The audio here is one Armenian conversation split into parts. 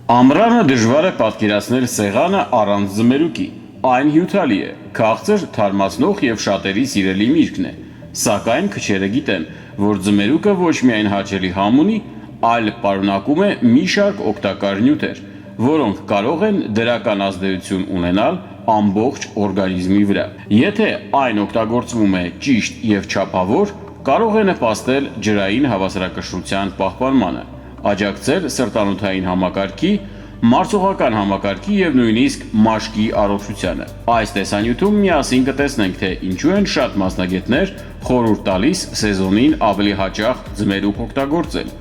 Ամռանը դժվար է պատկերացնել սեղանը առանց ձմերուկի։ Այն հյութալի է, քաղցր, թարմացնող եւ շատերի սիրելի միրգն է։ Սակայն քչերը գիտեն, որ ձմերուկը ոչ միայն հաճելի համ ունի, այլ պարունակում է մի շարք օգտակար նյութեր, որոնք կարող են դրական ազդեցություն ունենալ ամբողջ օրգանիզմի վրա։ Եթե այն օգտագործվում է ճիշտ եւ չափավոր, կարող է նպաստել ջրային հավասարակշռության պահպանմանը, աջակցել սրտանոթային համակարգի, մարսողական համակարգի եւ նույնիսկ մաշկի առողջությանը։ Այս տեսանյութում միասին կտեսնենք, թե ինչու են շատ մասնագետներ խորհուրդ տալիս սեզոնին ավելի հաճախ ձմերուկ օգտագործել,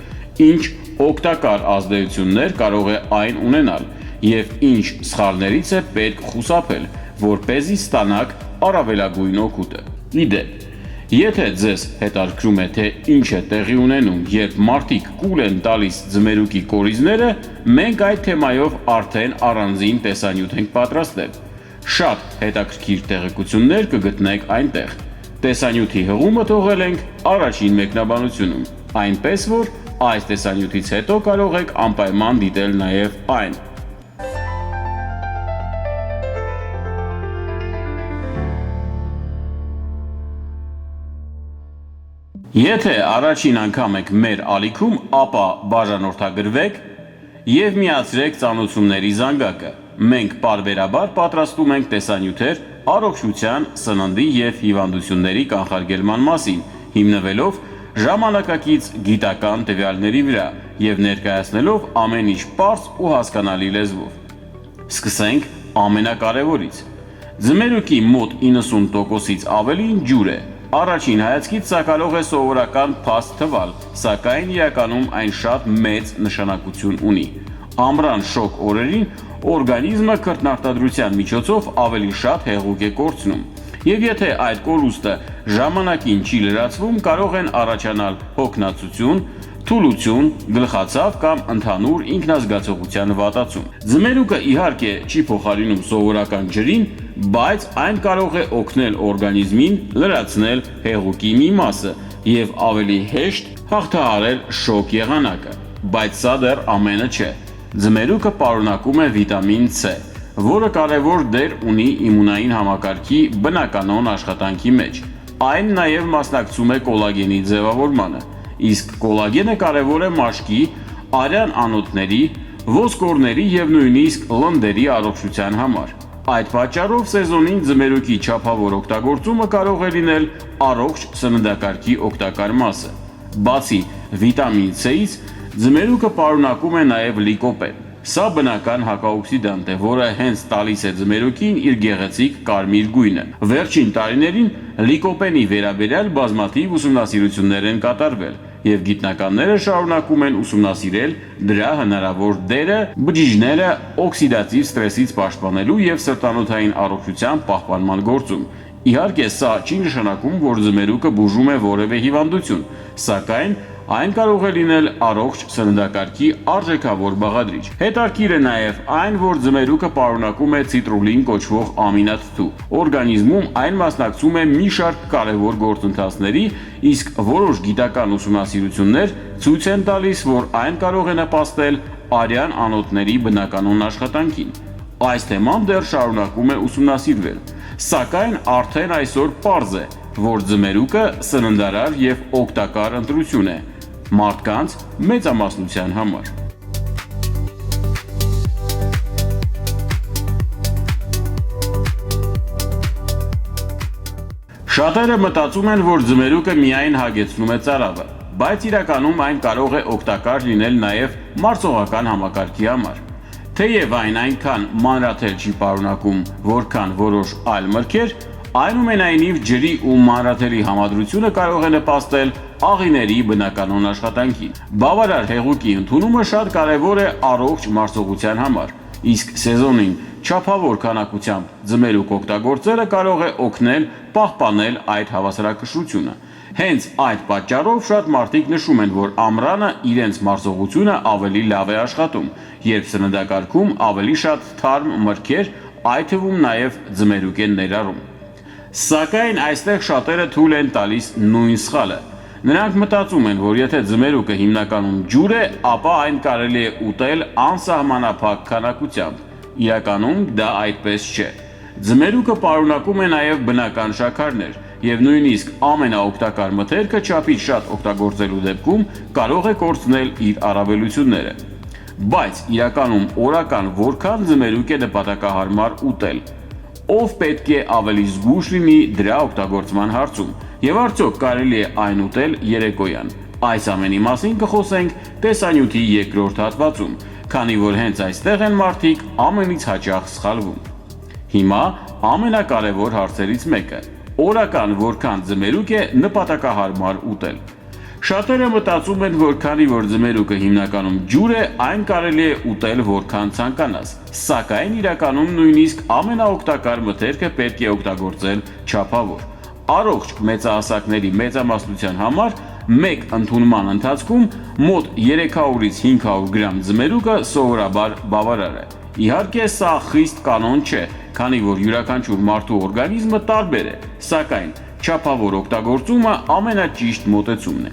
ինչ օգտակար ազդեցություններ կարող է այն ունենալ եւ ինչ սխալներից է պետք խուսափել, որպեսզի ստանաք առավելագույն օգուտը։ Իդեպ, եթե ձեզ հետաքրքրում է, թե ինչ է տեղի ունենում, երբ մարդիկ կուլ են տալիս ձմերուկի կորիզները, մենք այդ թեմայով արդեն առանձին տեսանյութ ենք պատրաստել։ Շատ հետաքրքիր տեղեկություններ կգտնեք այնտեղ։ Տեսանյութի հղումը թողել ենք առաջին մեկնաբանությունում, այնպես որ այս տեսանյութից հետո կարող եք անպայման դիտել նաև այն։ Եթե առաջին անգամ եք մեր ալիքում, ապա բաժանորդագրվեք եւ միացրեք ծանոթությունների զանգակը։ Մենք պարբերաբար պատրաստում ենք տեսանյութեր առողջության, սննդի եւ հիվանդությունների կանխարգելման մասին, հիմնվելով ժամանակակից գիտական տվյալների վրա եւ ներկայացնելով ամեն ինչ պարզ ու հասկանալի լեզվով։ Սկսենք ամենակարևորից։ Ձմերուկի մոտ 90%-ից ավելին ջուր է։ Առաջին հայացքից սա կարող է սովորական փաստ թվալ, սակայն իրականում այն շատ մեծ նշանակություն ունի։ Ամռան շոգ օրերին օրգանիզմը քրտնարտադրության միջոցով ավելի շատ հեղուկ է կորցնում, եւ եթե այդ կորուստը ժամանակին չի լրացվում, կարող են առաջանալ հոգնածություն, թուլություն, գլխացավ կամ ընդհանուր ինքնազգացողության վատացում։ Ձմերուկը իհարկե չի փոխարինում սովորական ջրին, բայց այն կարող է օգնել օրգանիզմին լրացնել հեղուկի մի մասը եւ ավելի հեշտ հաղթահարել շոկ եղանակը։ Բայց սա դեռ ամենը չէ։ Ձմերուկը պարունակում է վիտամին C, որը կարևոր դեր ունի իմունային համակարգի բնականոն աշխատանքի մեջ։ Այն նաեւ մասնակցում է կոլագենի ձևավորմանը, իսկ կոլագենը կարևոր է մաշկի, արյան անոթների, ոսկորների եւ նույնիսկ լնդերի առողջության համար։ Այդ պատճառով սեզոնին ձմերուկի չափավոր օգտագործումը կարող է լինել առողջ սննդակարգի օգտակար մասը։ Բացի վիտամին C-ից, ձմերուկը պարունակում է նաև լիկոպեն։ Սա բնական հակաօքսիդանտ է, որը հենց տալիս է ձմերուկին իր գեղեցիկ կարմիր գույնը։ Վերջին տարիներին լիկոպենի վերաբերյալ բազմաթիվ ուսումնասիրություններ են կատարվել, եւ գիտնականները շարունակում են ուսումնասիրել դրա հնարավոր դերը բջիջները օքսիդատիվ ստրեսից պաշտպանելու եւ սրտանոթային առողջության պահպանման գործում։ Իհարկե, սա չի նշանակում, որ ձմերուկը բուժում է որևէ հիվանդություն, սակայն այն կարող է լինել առողջ սննդակարգի արժեքավոր բաղադրիչ։ Հետաքրքիր է նաև այն, որ ձմերուկը պարունակում է ցիտրուլին կոչվող ամինաթթու։ Օրգանիզմում այն մասնակցում է մի շարք կարևոր գործընթացների, իսկ որոշ գիտական ուսումնասիրություններ ցույց են տալիս, որ այն կարող է նպաստել արյան անոթների բնականոն աշխատանքին։ Այս թեման դեռ շարունակում է ուսումնասիրվել, սակայն արդեն այսօր պարզ է, որ ձմերուկը սննդարար եւ օգտակար ընտրություն է մարդկանց մեծամասնության համար։ Շատերը մտածում են, որ ձմերուկը միայն հագեցնում է ծարավը, բայց իրականում այն կարող է օգտակար լինել նաև մարսողական համակարգի համար։ Թեև այն այնքան մանրաթել չի պարունակում, որքան որոշ այլ մրգեր, այնուամենայնիվ ջրի ու մանրաթելի համադրությունը կարող է նպաստել աղիների բնականոն աշխատանքին։ Բավարար հեղուկի ընդունումը շատ կարևոր է առողջ մարսողության համար, իսկ սեզոնին չափավոր քանակությամբ ձմերուկ օգտագործելը կարող է օգնել պահպանել այդ հավասարակշռությունը։ Հենց այդ պատճառով շատ մարդիկ նշում են, որ ամռանը իրենց մարսողությունը ավելի լավ է աշխատում, երբ սննդակարգում ավելի շատ թարմ մրգեր, այդ թվում նաև ձմերուկ են ներառում։ Սակայն այստեղ շատերը թույլ են տալիս նույն սխալը։ Նրանք մտածում են, որ եթե ձմերուկը հիմնականում ջուր է, ապա այն կարելի է ուտել անսահմանափակ քանակությամբ։ Իրականում դա այդպես չէ։ Ձմերուկը պարունակում է նաև բնական շաքարներ, եւ նույնիսկ ամենաօգտակար մթերքը չափից շատ օգտագործելու դեպքում կարող է կորցնել իր առավելությունները։ Բայց իրականում օրական որքան ձմերուկ է նպատակահարմար ուտել։ Ով պետք է ավելի զգույշ լինի դրա օգտագործման հարցում, եւ արդյոք կարելի է այն ուտել երեկոյան։ Այս ամենի մասին կխոսենք տեսանյութի երկրորդ հատվածում, քանի որ հենց այստեղ են մարդիկ ամենից հաճախ սխալվում։ Հիմա ամենակարևոր հարցերից մեկը՝ օրական որքան ձմերուկ է նպատակահարմար ուտել։ Շատերը մտածում են, որ քանի որ ձմերուկը հիմնականում ջուր է, այն կարելի է ուտել որքան ցանկանաս, սակայն իրականում նույնիսկ ամենաօգտակար մթերքը պետք է օգտագործել չափավոր։ Առողջ մեծահասակների մեծամասնության համար մեկ ընդունման ընթացքում մոտ 300-ից 500 գրամ ձմերուկը սովորաբար բավարար է։ Իհարկե, սա խիստ կանոն չէ, քանի որ յուրաքանչյուր մարդու օրգանիզմը տարբեր է, սակայն չափավոր օգտագործումը ամենաճիշտ մոտեցումն է։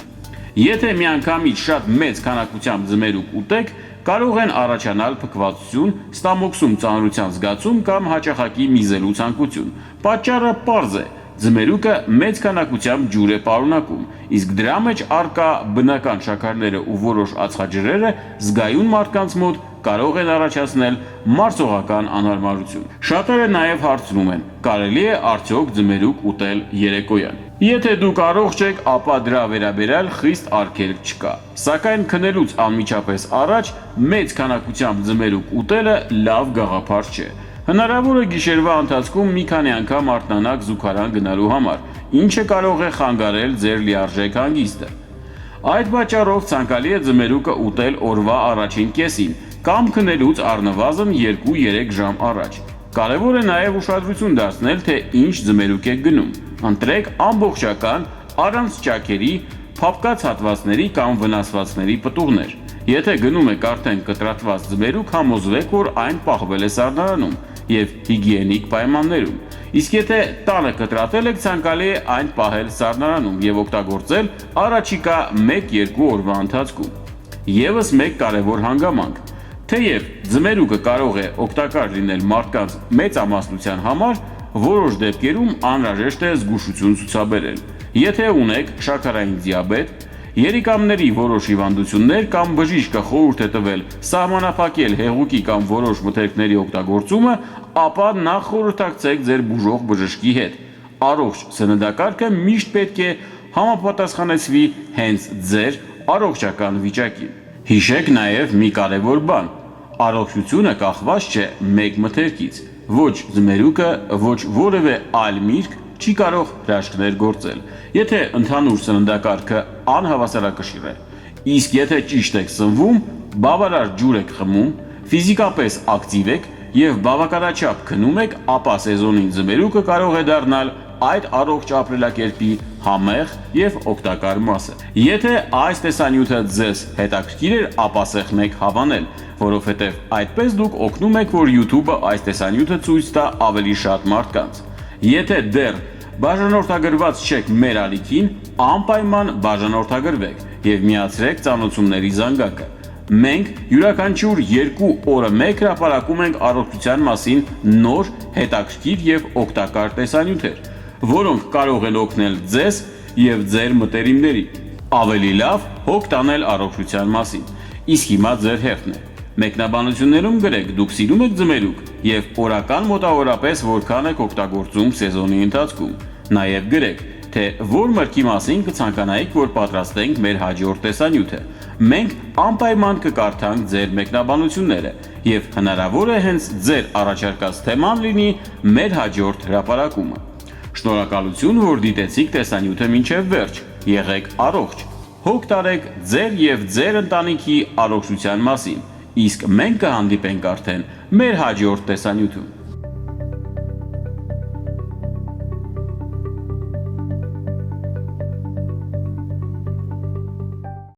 Եթե միանգամից շատ մեծ քանակությամբ ձմերուկ ուտեք, կարող են առաջանալ փքվածություն, ստամոքսում ծանրության զգացում կամ հաճախակի միզելու ցանկություն։ Պատճառը պարզ է։ Ձմերուկը մեծ քանակությամբ ջուր է պարունակում, իսկ դրա մեջ առկա բնական շաքարները ու որոշ ածխաջրերը զգայուն մարդկանց մոտ կարող են առաջացնել մարսողական անհարմարություն։ Շատերը նաև հարցնում են. կարելի է արդյոք ձմերուկ ուտել երեկոյան։ Եթե դուք առողջ եք, ապա դրա վերաբերյալ խիստ արգելք չկա։ Սակայն քնելուց անմիջապես առաջ մեծ քանակությամբ ձմերուկ ուտելը լավ գաղափար չէ։ Հնարավոր է գիշերվա ընթացքում մի քանի անգամ արթնանաք զուգարան գնալու համար, ինչը կարող է խանգարել ձեր լիարժեք հանգիստը։ Այդ պատճառով ցանկալի է ձմերուկը ուտել օրվա առաջին կեսին կամ քնելուց առնվազն 2-3 ժամ առաջ։ Կարևոր է նաև ուշադրություն դարձնել, թե ինչ ձմերուկ եք գնում։ Ընտրեք ամբողջական, առանց ճաքերի, փափկած հատվածների կամ վնասվածքների պտուղներ։ Եթե գնում եք արդեն կտրատված ձմերուկ, համոզվեք, որ այն պահվել է սառնարանում եւ հիգիենիկ պայմաններում։ Իսկ եթե տանը կտրատել եք, ցանկալի է այն պահել սառնարանում եւ օգտագործել առաջիկա 1-2 օրվա ընթացքում։ Եվս մեկ կարևոր հանգամանք։ Թեև ձմերուկը կարող է օգտակար լինել մարդկանց մեծամասնության համար, որոշ դեպքերում անհրաժեշտ է զգուշություն ցուցաբերել։ Եթե ունեք շաքարային դիաբետ, երիկամների որոշ հիվանդություններ կամ բժիշկը խորհուրդ է տվել սահմանափակել հեղուկի կամ որոշ մթերքների օգտագործումը, ապա նախ խորհրդակցեք ձեր բուժող բժշկի հետ։ Առողջ սննդակարգը միշտ պետք է համապատասխանեցվի հենց ձեր առողջական վիճակին։ Հիշեք նաև մի կարևոր բան. առողջությունը կախված չէ մեկ մթերքից։ Ոչ ձմերուկը, ոչ որևէ այլ միրգ չի կարող հրաշքներ գործել, եթե ընդհանուր սննդակարգը անհավասարակշիռ է։ Իսկ եթե ճիշտ եք սնվում, բավարար ջուր եք խմում, ֆիզիկապես ակտիվ եք եւ բավականաչափ քնում եք, ապա սեզոնին ձմերուկը կարող է դառնալ այդ առողջ ապրելակերպի համեղ եւ օգտակար մասը։ Եթե այս տեսանյութը ձեզ հետաքրքիր էր, ապա սեղմեք հավանել, որովհետեւ այդպես դուք օգնում եք, որ YouTube-ը այս տեսանյութը ցույց տա ավելի շատ մարդկանց։ Եթե դեռ բաժանորդագրված չեք մեր ալիքին, անպայման բաժանորդագրվեք եւ միացրեք ծանոթությունների զանգակը։ Մենք յուրաքանչյուր 2 օրը մեկ հրապարակում ենք առողջության մասին նոր, հետաքրքիր եւ օգտակար տեսանյութեր, որոնք կարող են օգնել ձեզ եւ ձեր մտերիմներին ավելի լավ հոգ տանել առողջության մասին։ Իսկ հիմա ձեր հերթն է։ Մեկնաբանություններում գրեք դուք սիրում եք ձմերուկ եւ օրական մոտավորապես որքան եք օգտագործում սեզոնի ընթացքում։ Նաեւ գրեք, թե որ մրգի մասին կցանկանայիք, որ պատրաստենք մեր հաջորդ տեսանյութը։ Մենք անպայման կկարդանք ձեր մեկնաբանությունները եւ հնարավոր է հենց ձեր առաջարկած թեման լինի մեր հաջորդ հրապարակումը։ Շնորհակալություն, որ դիտեցիք տեսանյութը մինչև վերջ։ Եղեք առողջ։ Հոգ տարեք ձեր եւ ձեր ընտանիքի առողջության մասին։ Իսկ մենք կհանդիպենք արդեն մեր հաջորդ տեսանյութում։